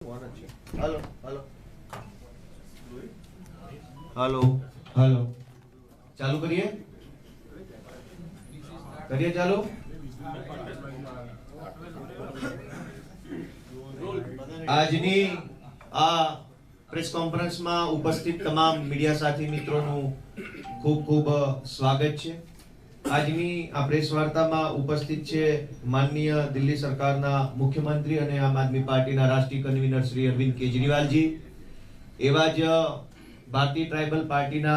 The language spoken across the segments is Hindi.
हेलो हेलो हेलो हेलो चालू करिए करिए चालू। આજની આ પ્રેસ કોન્ફરન્સમાં ઉપસ્થિત તમામ મીડિયા સાથી મિત્રોનું ખૂબ ખૂબ સ્વાગત છે। આજની આ પ્રેસ વાર્તામાં ઉપસ્થિત છે માનનીય દિલ્હી સરકારના મુખ્યમંત્રી અને આમ આદમી પાર્ટીના રાષ્ટ્રીય કન્વીનર શ્રી અરવિંદ કેજરીવાલજી, એવા જ ભારતીય ટ્રાઇબલ પાર્ટીના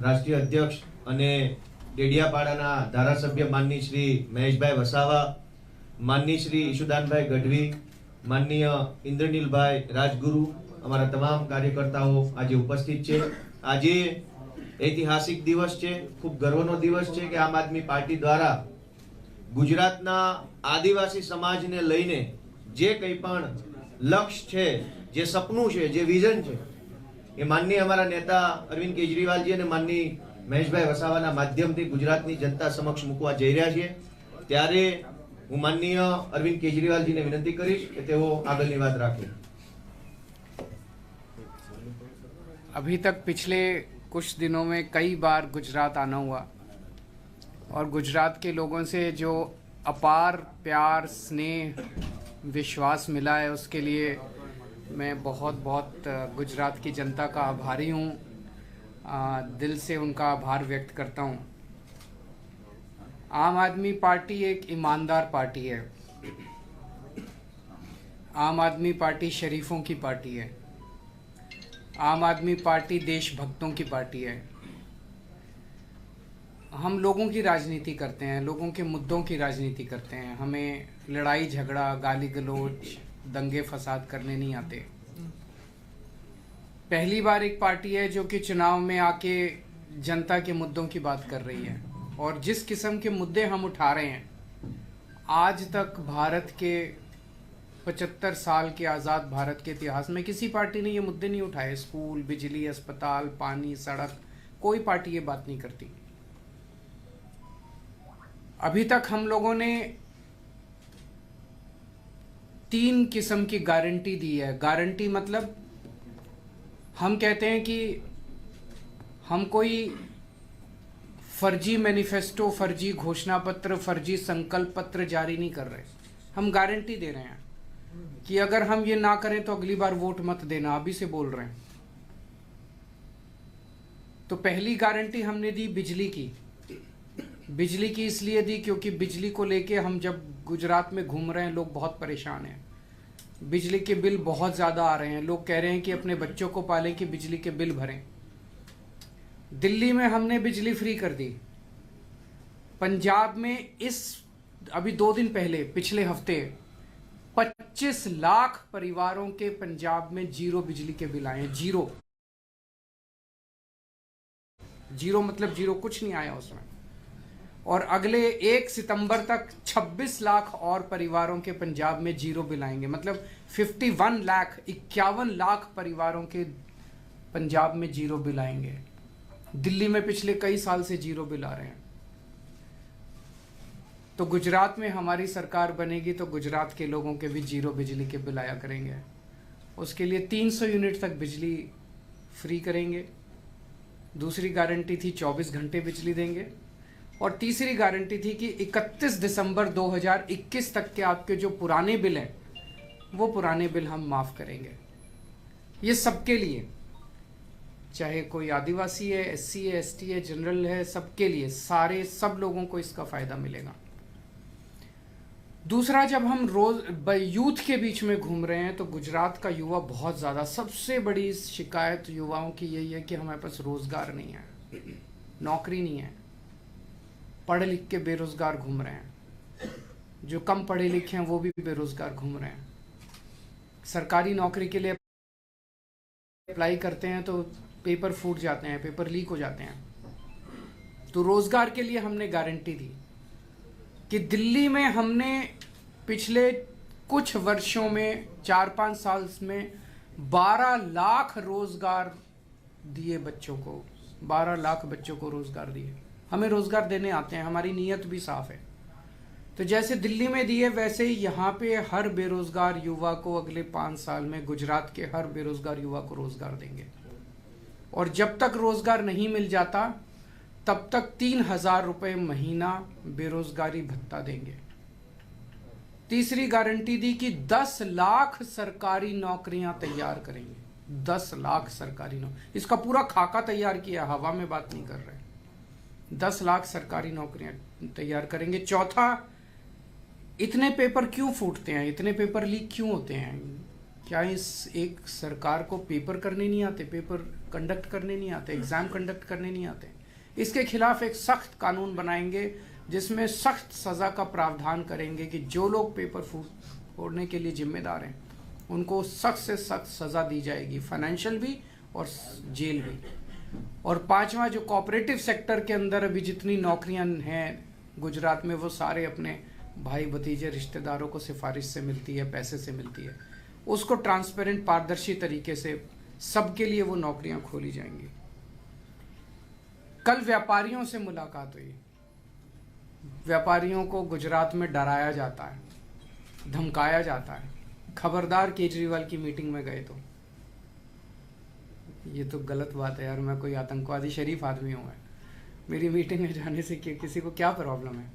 રાષ્ટ્રીય અધ્યક્ષ અને ડેડિયાપાડાના ધારાસભ્ય માનની શ્રી મહેશભાઈ વસાવા, માનની શ્રી ઈશુદાનભાઈ ગઢવી, માનनीय इंद्रनीलभाई राजगुरु, अमरा तमाम कार्यकर्ताओं आज उपस्थित है। आज ऐतिहासिक दिवस है, खूब गर्वनो दिवस है कि आम आदमी पार्टी द्वारा गुजरातना आदिवासी समाज ने लईने जे कई पण लक्ष्य है, जे सपनू है, जे विजन है, ये माननीय हमारा नेता अरविंद केजरीवाल जी ने माननीय महेशभाई वसावाना माध्यमथी गुजरातनी जनता समक्ष मूकवा जई रह्या छे। त्यारे હું માનનીય અરવિંદ કેજરીવાલજીને વિનંતી કરીશ કે તેઓ આગળની વાત રાખે। अभी तक पिछले कुछ दिनों में कई बार गुजरात आना हुआ और गुजरात के लोगों से जो अपार प्यार, स्नेह, विश्वास मिला है उसके लिए मैं बहुत बहुत गुजरात की जनता का आभारी हूँ। दिल से उनका आभार व्यक्त करता हूँ। आम आदमी पार्टी एक ईमानदार पार्टी है। आम आदमी पार्टी शरीफों की पार्टी है। आम आदमी पार्टी देशभक्तों की पार्टी है। हम लोगों की राजनीति करते हैं, लोगों के मुद्दों की राजनीति करते हैं। हमें लड़ाई झगड़ा, गाली गलौज, दंगे फसाद करने नहीं आते। पहली बार एक पार्टी है जो कि चुनाव में आके जनता के मुद्दों की बात कर रही है और जिस किस्म के मुद्दे हम उठा रहे हैं, आज तक भारत के 75 साल के आज़ाद भारत के इतिहास में किसी पार्टी ने ये मुद्दे नहीं उठाए। स्कूल, बिजली, अस्पताल, पानी, सड़क, कोई पार्टी ये बात नहीं करती। अभी तक हम लोगों ने 3 किस्म की गारंटी दी है। गारंटी मतलब हम कहते हैं कि हम कोई फर्जी मैनिफेस्टो, फर्जी घोषणा पत्र, फर्जी संकल्प पत्र जारी नहीं कर रहे। हम गारंटी दे रहे हैं कि अगर हम ये ना करें तो अगली बार वोट मत देना, अभी से बोल रहे हैं। तो पहली गारंटी हमने दी बिजली की। बिजली की इसलिए दी क्योंकि बिजली को लेके हम जब गुजरात में घूम रहे हैं, लोग बहुत परेशान हैं। बिजली के बिल बहुत ज़्यादा आ रहे हैं। लोग कह रहे हैं कि अपने बच्चों को पालें कि बिजली के बिल भरें। दिल्ली में हमने बिजली फ्री कर दी। पंजाब में अभी 2 दिन पहले, पिछले हफ्ते 25 लाख परिवारों के पंजाब में जीरो बिजली के बिल आए हैं। जीरो मतलब जीरो, कुछ नहीं आया उसमें। और अगले 1 सितंबर तक 26 लाख और परिवारों के पंजाब में जीरो बिल आएंगे। मतलब 51 लाख परिवारों के पंजाब में जीरो बिल आएंगे। दिल्ली में पिछले कई साल से जीरो बिल आ रहे हैं। तो गुजरात में हमारी सरकार बनेगी तो गुजरात के लोगों के भी जीरो बिजली के बिल आया करेंगे। उसके लिए 300 यूनिट तक बिजली फ्री करेंगे। दूसरी गारंटी थी 24 घंटे बिजली देंगे। और तीसरी गारंटी थी कि 31 दिसंबर 2021 तक के आपके जो पुराने बिल हैं, वो पुराने बिल हम माफ़ करेंगे। ये सबके लिए, चाहे कोई आदिवासी है, SC है, ST है, जनरल है, सबके लिए, सब लोगों को इसका फ़ायदा मिलेगा। दूसरा, जब हम रोज यूथ के बीच में घूम रहे हैं तो गुजरात का युवा बहुत ज़्यादा, सबसे बड़ी शिकायत युवाओं की यही है कि हमारे पास रोज़गार नहीं है, नौकरी नहीं है। पढ़े लिख के बेरोज़गार घूम रहे हैं। जो कम पढ़े लिखे हैं वो भी बेरोज़गार घूम रहे हैं। सरकारी नौकरी के लिए अप्लाई करते हैं तो पेपर फूट जाते हैं, पेपर लीक हो जाते हैं। तो रोज़गार के लिए हमने गारंटी दी कि दिल्ली में हमने पिछले कुछ वर्षों में, 4-5 साल में 12 लाख रोज़गार दिए बच्चों को। 12 लाख बच्चों को रोज़गार दिए। हमें रोज़गार देने आते हैं, हमारी नीयत भी साफ है। तो जैसे दिल्ली में दिए वैसे ही यहाँ पे हर बेरोजगार युवा को अगले 5 साल में गुजरात के हर बेरोजगार युवा को रोजगार देंगे। और जब तक रोजगार नहीं मिल जाता तब तक 3,000 रुपये महीना बेरोजगारी भत्ता देंगे। तीसरी गारंटी दी कि 10 लाख सरकारी नौकरियां तैयार करेंगे। 10 लाख सरकारी नौकरी, इसका पूरा खाका तैयार किया, हवा में बात नहीं कर रहे। 10 लाख सरकारी नौकरियां तैयार करेंगे। चौथा, इतने पेपर क्यों फूटते हैं, इतने पेपर लीक क्यों होते हैं? क्या इस एक सरकार को पेपर करने नहीं आते, पेपर कंडक्ट करने नहीं आते, एग्जाम कंडक्ट करने नहीं आते? इसके खिलाफ एक सख्त कानून बनाएंगे जिसमें सख्त सजा का प्रावधान करेंगे कि जो लोग पेपर फोड़ने के लिए जिम्मेदार हैं उनको सख्त से सख्त सजा दी जाएगी, फाइनेंशियल भी और जेल भी। और पांचवा, जो कोऑपरेटिव सेक्टर के अंदर अभी जितनी नौकरियां हैं गुजरात में, वो सारे अपने भाई भतीजे रिश्तेदारों को सिफारिश से मिलती है, पैसे से मिलती है, उसको ट्रांसपेरेंट पारदर्शी तरीके से सबके लिए वो नौकरियां खोली जाएंगी। कल व्यापारियों से मुलाकात हुई। व्यापारियों को गुजरात में डराया जाता है, धमकाया जाता है। खबरदार केजरीवाल की मीटिंग में गए तो ये तो गलत बात है यार, मैं कोई आतंकवादी, शरीफ आदमी हूँ। मेरी मीटिंग में जाने से किसी को क्या प्रॉब्लम है?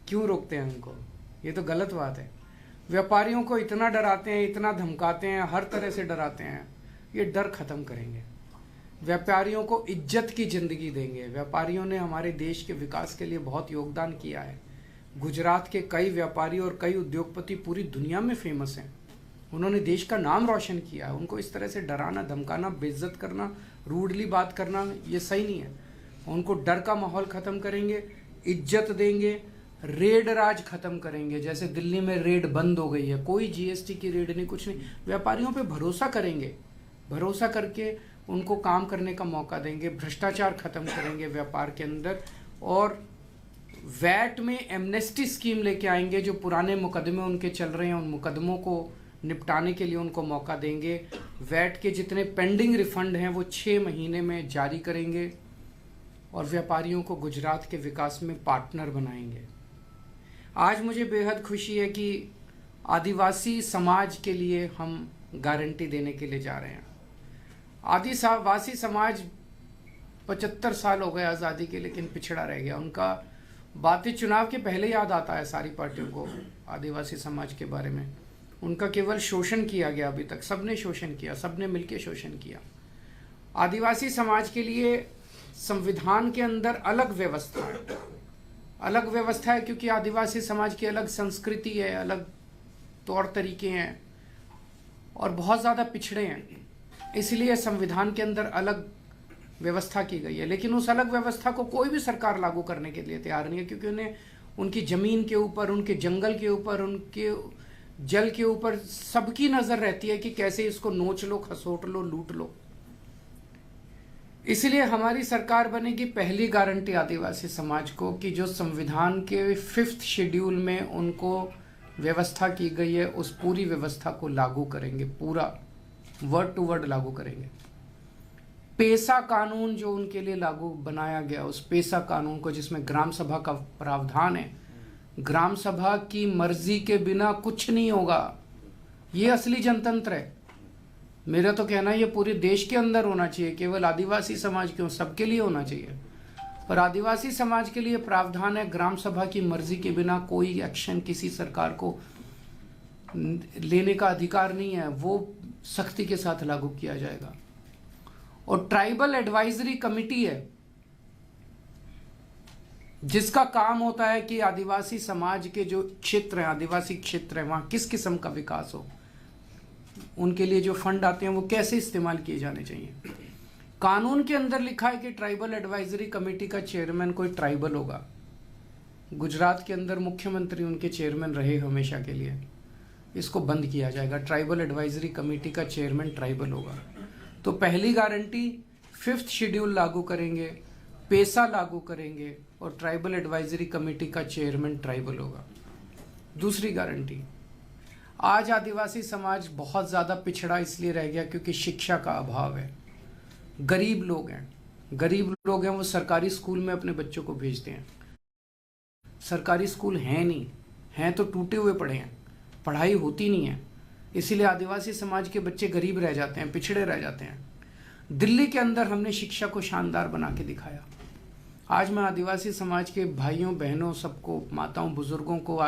क्यों रोकते हैं उनको? ये तो गलत बात है। व्यापारियों को इतना डराते हैं, इतना धमकाते हैं, हर तरह से डराते हैं। ये डर खत्म करेंगे। व्यापारियों को इज्जत की जिंदगी देंगे। व्यापारियों ने हमारे देश के विकास के लिए बहुत योगदान किया है। गुजरात के कई व्यापारी और कई उद्योगपति पूरी दुनिया में फेमस हैं। उन्होंने देश का नाम रोशन किया है। उनको इस तरह से डराना, धमकाना, बेइज्जत करना, रूडली बात करना, ये सही नहीं है। उनको डर का माहौल खत्म करेंगे, इज्जत देंगे, रेड राज खत्म करेंगे। जैसे दिल्ली में रेड बंद हो गई है, कोई जीएसटी की रेड नहीं, कुछ नहीं। व्यापारियों पे भरोसा करेंगे, भरोसा करके उनको काम करने का मौका देंगे। भ्रष्टाचार खत्म करेंगे व्यापार के अंदर। और वैट में एमनेस्टी स्कीम लेके आएंगे। जो पुराने मुकदमे उनके चल रहे हैं उन मुकदमों को निपटाने के लिए उनको मौका देंगे। वैट के जितने पेंडिंग रिफंड हैं वो 6 महीने में जारी करेंगे। और व्यापारियों को गुजरात के विकास में पार्टनर बनाएंगे। आज मुझे बेहद खुशी है कि आदिवासी समाज के लिए हम गारंटी देने के लिए जा रहे हैं। आदिवासी समाज 75 साल हो गए आज़ादी के, लेकिन पिछड़ा रह गया। उनका बातें चुनाव के पहले याद आता है सारी पार्टियों को आदिवासी समाज के बारे में। उनका केवल शोषण किया गया, अभी तक सबने शोषण किया, सबने मिलकर शोषण किया। आदिवासी समाज के लिए संविधान के अंदर अलग व्यवस्था है, अलग व्यवस्था है, क्योंकि आदिवासी समाज की अलग संस्कृति है, अलग तौर तरीके हैं और बहुत ज़्यादा पिछड़े हैं। इसलिए संविधान के अंदर अलग व्यवस्था की गई है। लेकिन उस अलग व्यवस्था को कोई भी सरकार लागू करने के लिए तैयार नहीं है, क्योंकि उन्हें उनकी ज़मीन के ऊपर, उनके जंगल के ऊपर, उनके जल के ऊपर सबकी नज़र रहती है कि कैसे इसको नोच लो, खसोट लो, लूट लो। इसलिए हमारी सरकार बनेगी। पहली गारंटी आदिवासी समाज को कि जो संविधान के 5th शेड्यूल में उनको व्यवस्था की गई है उस पूरी व्यवस्था को लागू करेंगे, पूरा वर्ड टू वर्ड लागू करेंगे। पेसा कानून जो उनके लिए लागू बनाया गया, उस पेसा कानून को, जिसमें ग्राम सभा का प्रावधान है, ग्राम सभा की मर्जी के बिना कुछ नहीं होगा। ये असली जनतंत्र है। मेरा तो कहना है ये पूरे देश के अंदर होना चाहिए, केवल आदिवासी समाज क्यों, सबके लिए होना चाहिए। पर आदिवासी समाज के लिए प्रावधान है ग्राम सभा की मर्जी के बिना कोई एक्शन किसी सरकार को लेने का अधिकार नहीं है, वो सख्ती के साथ लागू किया जाएगा। और ट्राइबल एडवाइजरी कमेटी है जिसका काम होता है कि आदिवासी समाज के जो क्षेत्र हैं, आदिवासी क्षेत्र हैं, वहां किस किस्म का विकास हो, उनके लिए जो फंड आते हैं वो कैसे इस्तेमाल किए जाने चाहिए। कानून के अंदर लिखा है कि ट्राइबल एडवाइजरी कमेटी का चेयरमैन कोई ट्राइबल होगा। गुजरात के अंदर मुख्यमंत्री उनके चेयरमैन रहे हमेशा के लिए। इसको बंद किया जाएगा। ट्राइबल एडवाइजरी कमेटी का चेयरमैन ट्राइबल होगा। तो पहली गारंटी 5th शेड्यूल लागू करेंगे, पेसा लागू करेंगे और ट्राइबल एडवाइजरी कमेटी का चेयरमैन ट्राइबल होगा। दूसरी गारंटी, आज आदिवासी समाज बहुत ज़्यादा पिछड़ा इसलिए रह गया क्योंकि शिक्षा का अभाव है। गरीब लोग हैं, वो सरकारी स्कूल में अपने बच्चों को भेजते हैं। सरकारी स्कूल हैं नहीं। हैं तो टूटे हुए पड़े हैं, पढ़ाई होती नहीं है, इसीलिए आदिवासी समाज के बच्चे गरीब रह जाते हैं, पिछड़े रह जाते हैं। दिल्ली के अंदर हमने शिक्षा को शानदार बना के दिखाया। आज मैं आदिवासी समाज के भाइयों बहनों सबको, माताओं बुजुर्गों को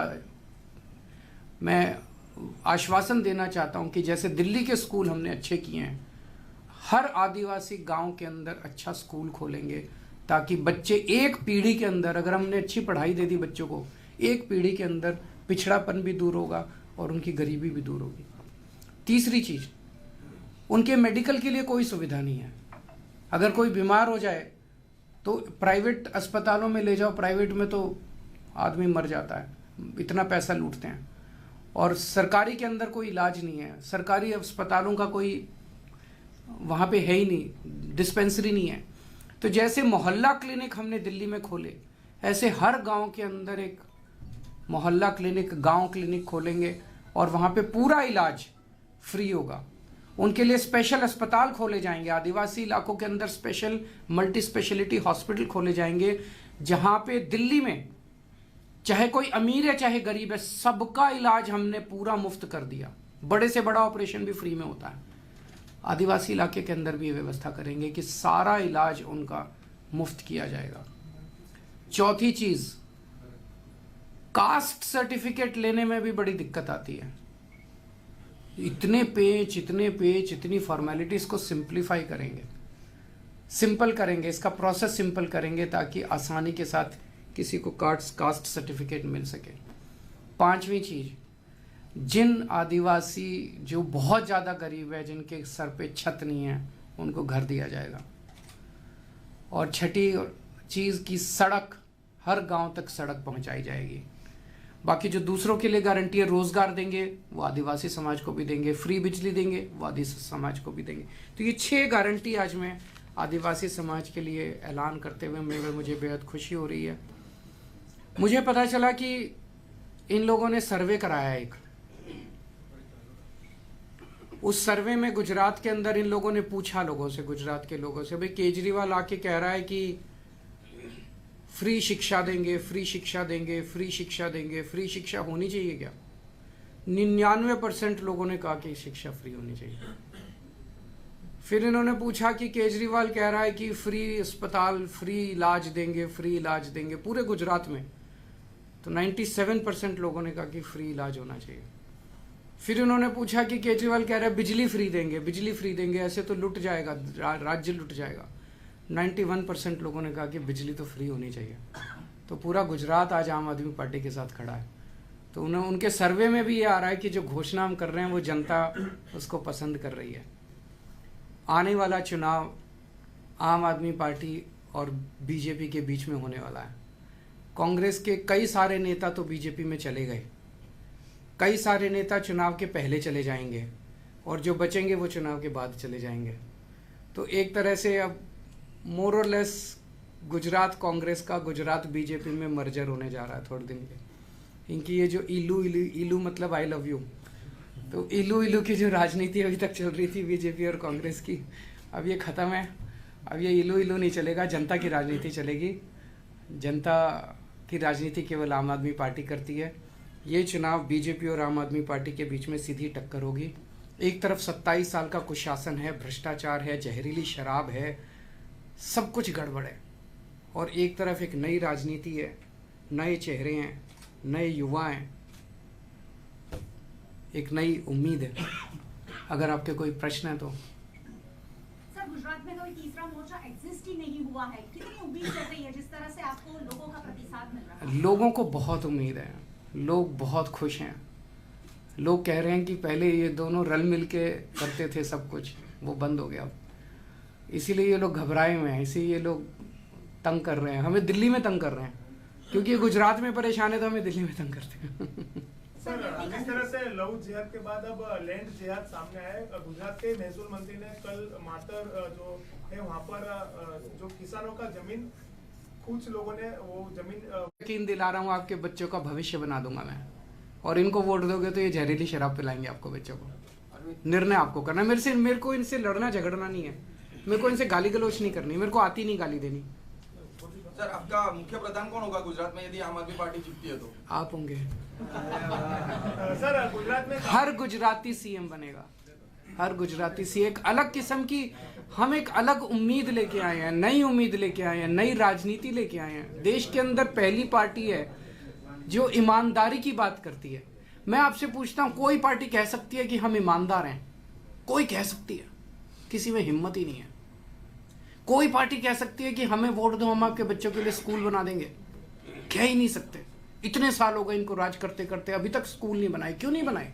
मैं आश्वासन देना चाहता हूं कि जैसे दिल्ली के स्कूल हमने अच्छे किए हैं, हर आदिवासी गांव के अंदर अच्छा स्कूल खोलेंगे, ताकि बच्चे एक पीढ़ी के अंदर, अगर हमने अच्छी पढ़ाई दे दी बच्चों को, एक पीढ़ी के अंदर पिछड़ापन भी दूर होगा और उनकी गरीबी भी दूर होगी। तीसरी चीज, उनके मेडिकल के लिए कोई सुविधा नहीं है। अगर कोई बीमार हो जाए तो प्राइवेट अस्पतालों में ले जाओ, प्राइवेट में तो आदमी मर जाता है, इतना पैसा लूटते हैं। और सरकारी के अंदर कोई इलाज नहीं है, सरकारी अस्पतालों का कोई वहाँ पे है ही नहीं, डिस्पेंसरी नहीं है। तो जैसे मोहल्ला क्लिनिक हमने दिल्ली में खोले, ऐसे हर गांव के अंदर एक मोहल्ला क्लिनिक, गांव क्लिनिक खोलेंगे और वहाँ पे पूरा इलाज फ्री होगा। उनके लिए स्पेशल अस्पताल खोले जाएंगे, आदिवासी इलाकों के अंदर स्पेशल मल्टी स्पेशलिटी हॉस्पिटल खोले जाएंगे, जहाँ पे दिल्ली में चाहे कोई अमीर है चाहे गरीब है, सबका इलाज हमने पूरा मुफ्त कर दिया। बड़े से बड़ा ऑपरेशन भी फ्री में होता है। आदिवासी इलाके के अंदर भी ये व्यवस्था करेंगे कि सारा इलाज उनका मुफ्त किया जाएगा। चौथी चीज, कास्ट सर्टिफिकेट लेने में भी बड़ी दिक्कत आती है। इतने पेज, इतनी फॉर्मेलिटीज को सिंप्लीफाई करेंगे, सिंपल करेंगे, इसका प्रोसेस सिंपल करेंगे ताकि आसानी के साथ किसी को कास्ट सर्टिफिकेट मिल सके। पांचवी चीज, जिन आदिवासी जो बहुत ज़्यादा गरीब है, जिनके सर पे छत नहीं है, उनको घर दिया जाएगा। और छठी चीज़ की सड़क, हर गांव तक सड़क पहुंचाई जाएगी। बाकी जो दूसरों के लिए गारंटी है, रोजगार देंगे वो आदिवासी समाज को भी देंगे, फ्री बिजली देंगे वो आदिवासी समाज को भी देंगे। तो ये 6 गारंटी आज मैं आदिवासी समाज के लिए ऐलान करते हुए मुझे बेहद खुशी हो रही है। मुझे पता चला कि इन लोगों ने सर्वे कराया एक, उस सर्वे में गुजरात के अंदर इन लोगों ने पूछा लोगों से, गुजरात के लोगों से, भाई केजरीवाल आके कह रहा है कि फ्री शिक्षा देंगे, फ्री शिक्षा देंगे, फ्री शिक्षा देंगे, फ्री शिक्षा होनी चाहिए क्या? 99% लोगों ने कहा कि शिक्षा फ्री होनी चाहिए। फिर इन्होंने पूछा कि केजरीवाल कह रहा है कि फ्री अस्पताल, फ्री इलाज देंगे, फ्री इलाज देंगे पूरे गुजरात में, तो 97% लोगों ने कहा कि फ्री इलाज होना चाहिए। फिर उन्होंने पूछा कि केजरीवाल कह रहा है बिजली फ्री देंगे, बिजली फ्री देंगे, ऐसे तो लुट जाएगा, राज्य लुट जाएगा। 91% लोगों ने कहा कि बिजली तो फ्री होनी चाहिए। तो पूरा गुजरात आज आम आदमी पार्टी के साथ खड़ा है। तो उनके सर्वे में भी ये आ रहा है कि जो घोषणा हम कर रहे हैं वो जनता उसको पसंद कर रही है। आने वाला चुनाव आम आदमी पार्टी और बीजेपी के बीच में होने वाला है। कांग्रेस के कई सारे नेता तो बीजेपी में चले गए, कई सारे नेता चुनाव के पहले चले जाएंगे और जो बचेंगे वो चुनाव के बाद चले जाएंगे। तो एक तरह से अब मोर और लेस गुजरात कांग्रेस का गुजरात बीजेपी में मर्जर होने जा रहा है थोड़े दिन के। इनकी ये जो इलू मतलब आई लव यू, तो इलू की जो राजनीति अभी तक चल रही थी बीजेपी और कांग्रेस की, अब ये ख़त्म है। अब ये इलू नहीं चलेगा, जनता की राजनीति चलेगी। जनता की राजनीति केवल आम आदमी पार्टी करती है। ये चुनाव बीजेपी और आम आदमी पार्टी के बीच में सीधी टक्कर होगी। एक तरफ 27 साल का कुशासन है, भ्रष्टाचार है, जहरीली शराब है, सब कुछ गड़बड़ है, और एक तरफ एक नई राजनीति है, नए चेहरे हैं, नए युवा हैं, एक नई उम्मीद है। अगर आपके कोई प्रश्न है तो। सर, गुजरात में कोई तीसरा मोर्चा एग्जिस्ट ही नहीं हुआ है, कितनी उम्मीद कर रही है जिस तरह से आपको लोगों का प्रतिसाद मिल रहा है? लोगों को बहुत उम्मीद है, लोग बहुत खुश हैं। लोग कह रहे हैं कि पहले ये दोनों रल मिल के करते थे सब कुछ, वो बंद हो गया। इसीलिए ये लोग घबराए हुए हैं, इसीलिए ये लोग तंग कर रहे हैं, हमें दिल्ली में तंग कर रहे हैं, क्योंकि गुजरात में परेशान है तो हमें दिल्ली में तंग करते हैं। सर, जिस तरह से लव जिहाद के बाद अब लैंड जिहाद सामने आया है, गुजरात के महसूल मंत्री ने कल मातर जो है वहाँ पर जो किसानों का जमीन, कुछ लोगों ने वो जमीन यकीन दिला रहा हूँ आपके बच्चों का भविष्य बना दूंगा मैं, और इनको वोट दोगे तो ये जहरीली शराब पिलाएंगे आपको बच्चों को। निर्णय आपको करना, मेरे को इनसे लड़ना झगड़ना नहीं है, मेरे को इनसे गाली गलौच नहीं करनी, मेरे को आती नहीं गाली देनी। सर आपका मुख्य प्रधान कौन होगा गुजरात में यदि आम आदमी पार्टी जीतती है तो? आप होंगे। सर गुजरात में हर गुजराती सीएम बनेगा, हर गुजराती सी एक अलग किस्म की, हम एक अलग उम्मीद लेके आए हैं, नई उम्मीद लेके आए हैं, नई राजनीति लेके आए हैं। देश के अंदर पहली पार्टी है जो ईमानदारी की बात करती है। मैं आपसे पूछता हूं, कोई पार्टी कह सकती है कि हम ईमानदार हैं? कोई कह सकती है? किसी में हिम्मत ही नहीं है। कोई पार्टी कह सकती है कि हमें वोट दो, हम आपके बच्चों के लिए स्कूल बना देंगे? कह ही नहीं सकते। इतने साल हो गए इनको राज करते करते, अभी तक स्कूल नहीं बनाए। क्यों नहीं बनाए?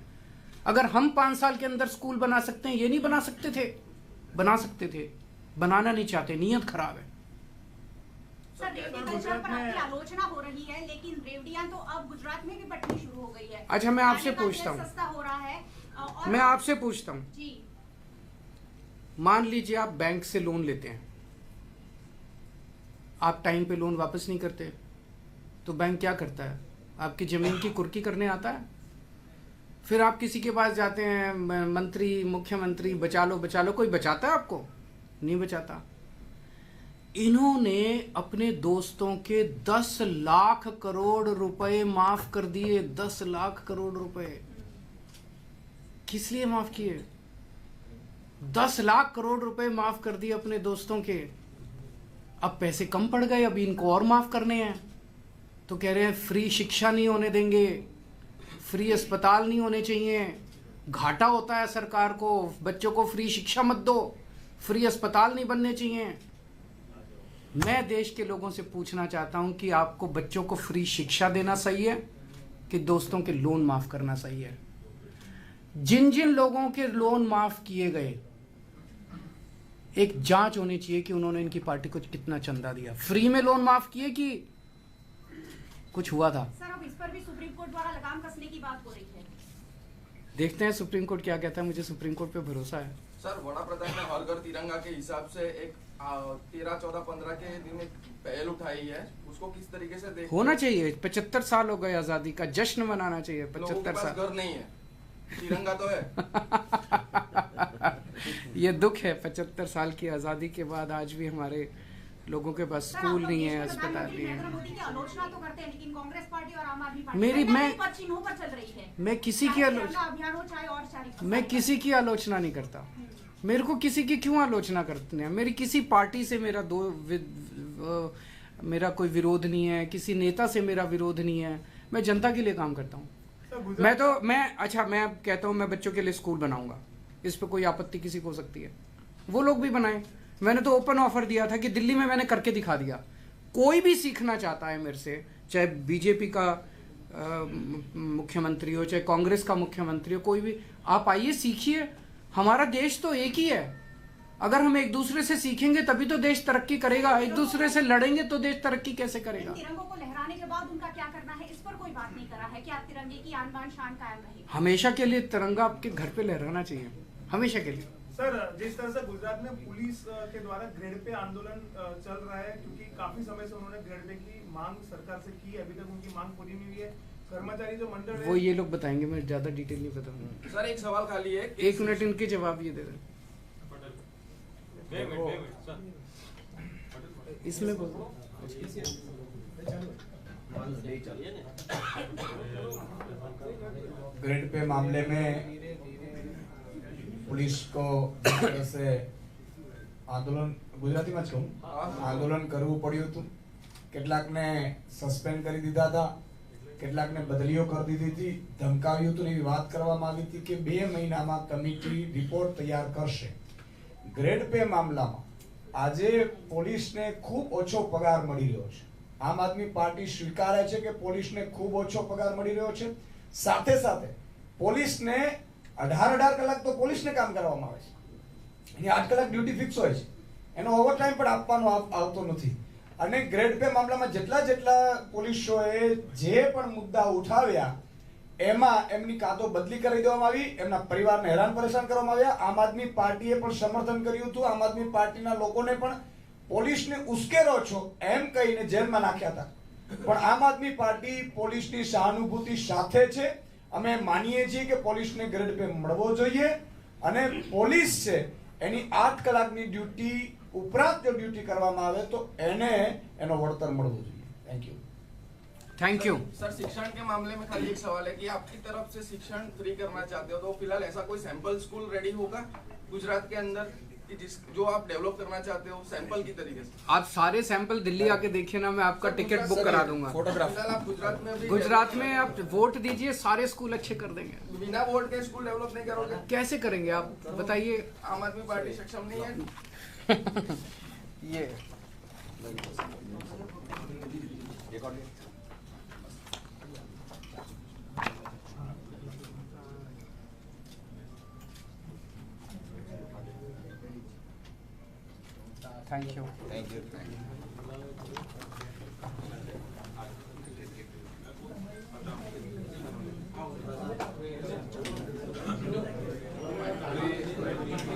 अगर हम 5 साल के अंदर स्कूल बना सकते हैं, ये नहीं बना सकते थे? बना सकते थे, बनाना नहीं चाहते, नीयत खराब है। सर रेवड़ी कल्चर पर आपकी आलोचना हो रही है, लेकिन रेवड़ियां तो अब गुजरात में भी बटनी शुरू हो गई है। अच्छा, मैं आपसे खाने का पूछता तेल हूं। सस्ता हो रहा है और मैं आपसे पूछता हूं, जी मान लीजिए आप बैंक से लोन लेते हैं, आप टाइम पे लोन वापस नहीं करते, तो बैंक क्या करता है? आपकी जमीन की कुर्की करने आता है। फिर आप किसी के पास जाते हैं, मंत्री, मुख्यमंत्री, बचा लो, कोई बचाता है आपको? नहीं बचाता। इन्होंने अपने दोस्तों के 10 लाख करोड़ रुपए माफ कर दिए। 10 लाख करोड़ रुपए किस लिए माफ किए? 10 लाख करोड़ रुपए माफ कर दिए अपने दोस्तों के। अब पैसे कम पड़ गए, अभी इनको और माफ करने हैं। तो कह रहे हैं फ्री शिक्षा नहीं होने देंगे, फ्री अस्पताल नहीं होने चाहिए, घाटा होता है सरकार को, बच्चों को फ्री शिक्षा मत दो, फ्री अस्पताल नहीं बनने चाहिए। मैं देश के लोगों से पूछना चाहता हूं कि आपको बच्चों को फ्री शिक्षा देना सही है कि दोस्तों के लोन माफ करना सही है? जिन जिन लोगों के लोन माफ किए गए, एक जांच होनी चाहिए कि उन्होंने इनकी पार्टी को कितना चंदा दिया। फ्री में लोन माफ किए कि कुछ हुआ था? सर अब इस पर भी सुप्रीम कोर्ट द्वारा लगाम कसने की बात हो रही है। देखते हैं सुप्रीम कोर्ट क्या कहता है। मुझे सुप्रीम कोर्ट पे भरोसा है। सर वड़ा प्रधान ने हर घर तिरंगा के हिसाब से एक 13, 14, 15 के दिन एक पहल उठाई है, उसको किस तरीके से देख होना चाहिए। 75 साल हो गए आजादी का, जश्न मनाना चाहिए। लोगों के 75 पास साल घर नहीं है, तिरंगा तो है। ये दुख है, 75 साल की आजादी के बाद आज भी हमारे लोगों के पास स्कूल नहीं है, अस्पताल नहीं है। नरेंद्र मोदी की आलोचना तो करते हैं, लेकिन कांग्रेस पार्टी और आम आदमी पार्टी मेरी- कहीं ना मैं- कहीं पर चिन्हों पर चल रही है। मैं किसी की चाहे आलोचना तिरंगा अभियान हो, चाहे और चाहे मैं किसी की आलोचना नहीं करता। मेरे को किसी की क्यों आलोचना करते हैं? मेरी किसी पार्टी से मेरा कोई विरोध नहीं है, किसी नेता से मेरा विरोध नहीं है। मैं जनता के लिए काम करता हूँ। मैं कहता हूँ मैं बच्चों के लिए स्कूल बनाऊंगा, इस पे कोई आपत्ति किसी को हो सकती है? वो लोग भी बनाए। मैंने तो ओपन ऑफर दिया था कि दिल्ली में मैंने करके दिखा दिया। कोई भी सीखना चाहता है मेरे से, चाहे बीजेपी का मुख्यमंत्री हो, चाहे कांग्रेस का मुख्यमंत्री हो, कोई भी, आप आइए सीखिए। हमारा देश तो एक ही है। अगर हम एक दूसरे से सीखेंगे तभी तो देश तरक्की करेगा। एक दूसरे से लड़ेंगे तो देश तरक्की कैसे करेगा? तिरंगों को लहराने के बाद उनका क्या करना है, इस पर कोई बात नहीं करा है। क्या तिरंगे की आन बान शान कायम रहे? हमेशा के लिए तिरंगा आपके घर पे लहराना चाहिए, हमेशा के लिए। सर जिस तरह से गुजरात में पुलिस के द्वारा ग्रेड पे आंदोलन चल रहा है, क्योंकि काफी समय से उन्होंने ग्रेड पे की मांग सरकार से की, अभी तक उनकी मांग पूरी नहीं हुई है। कर्मचारी जो मंडल वो ये लोग बताएंगे, मैं ज्यादा डिटेल नहीं बताऊंगा। सर एक सवाल खाली है, 1 मिनट इनके जवाब ये दे दें। इसमें बोलो। ग्रेड पे मामले में पुलिस को जिस तरह से આંદોલન ગુજરાતીમાં જ કહું આંદોલન કરવું પડ્યું હતું, કેટલાકને સસ્પેન્ડ કરી દીધા હતા, કેટલાકને બદલીઓ કરી દીધી હતી, ધમકાવ્યું હતું, એવી વાત કરવામાં આવી હતી કે 2 મહિનામાં કમિટી રિપોર્ટ તૈયાર કરશે। ગ્રેડ પે મામલામાં આજે પોલીસને ખૂબ ઓછો પગાર મળી રહ્યો છે। આમ આદમી પાર્ટી સ્વીકારે છે કે પોલીસને ખૂબ ઓછો પગાર મળી રહ્યો છે। સાથે સાથે પોલીસને 18 કલાક તો પોલીસને કામ કરવામાં આવે છે, એની 8 કલાક ડ્યુટી ફિક્સ હોય છે, એનો ઓવરટાઈમ પણ આપવાનો આવતો નથી। અને ગ્રેડ પે મામલામાં જેટલા પોલીસોએ જે પણ મુદ્દા ઉઠાવ્યા એમાં એમની કાં તો બદલી કરી દેવામાં આવી, એમના પરિવારને હેરાન પરેશાન કરવામાં આવ્યા। આમ આદમી પાર્ટીએ પણ સમર્થન કર્યું હતું, આમ આદમી પાર્ટીના લોકોને પણ પોલીસને ઉશ્કેરો છો એમ કહીને જેલમાં નાખ્યા હતા। પણ આમ આદમી પાર્ટી પોલીસની સહાનુભૂતિ સાથે છે। અમે માનીએ છીએ કે પોલીસને ગ્રેડ પે મળવો જોઈએ અને પોલીસ છે એની 8 કલાકની ડ્યુટી ઉપરાંત જો ડ્યુટી કરવામાં આવે તો એને એનો વળતર મળવું જોઈએ. Thank you. Thank you. Sir शिक्षण के मामले में खाली एक सवाल है कि आपकी तरफ से शिक्षण फ्री करना चाहते हो तो फिलहाल ऐसा कोई सैंपल स्कूल रेडी होगा गुजरात के अंदर कि जिस जो आप डेवलप करना चाहते हो सैंपल की तरीके से? आप सारे सैंपल दिल्ली आके देखिए ना, मैं आपका टिकट बुक करा दूंगा. फिलहाल आप गुजरात में अभी गुजरात में आप वोट दीजिए, सारे स्कूल अच्छे कर देंगे. बिना वोट के स्कूल डेवलप नहीं करोगे? कैसे करेंगे आप बताइए. आम आदमी पार्टी सक्षम नहीं है? ये थैंक यू.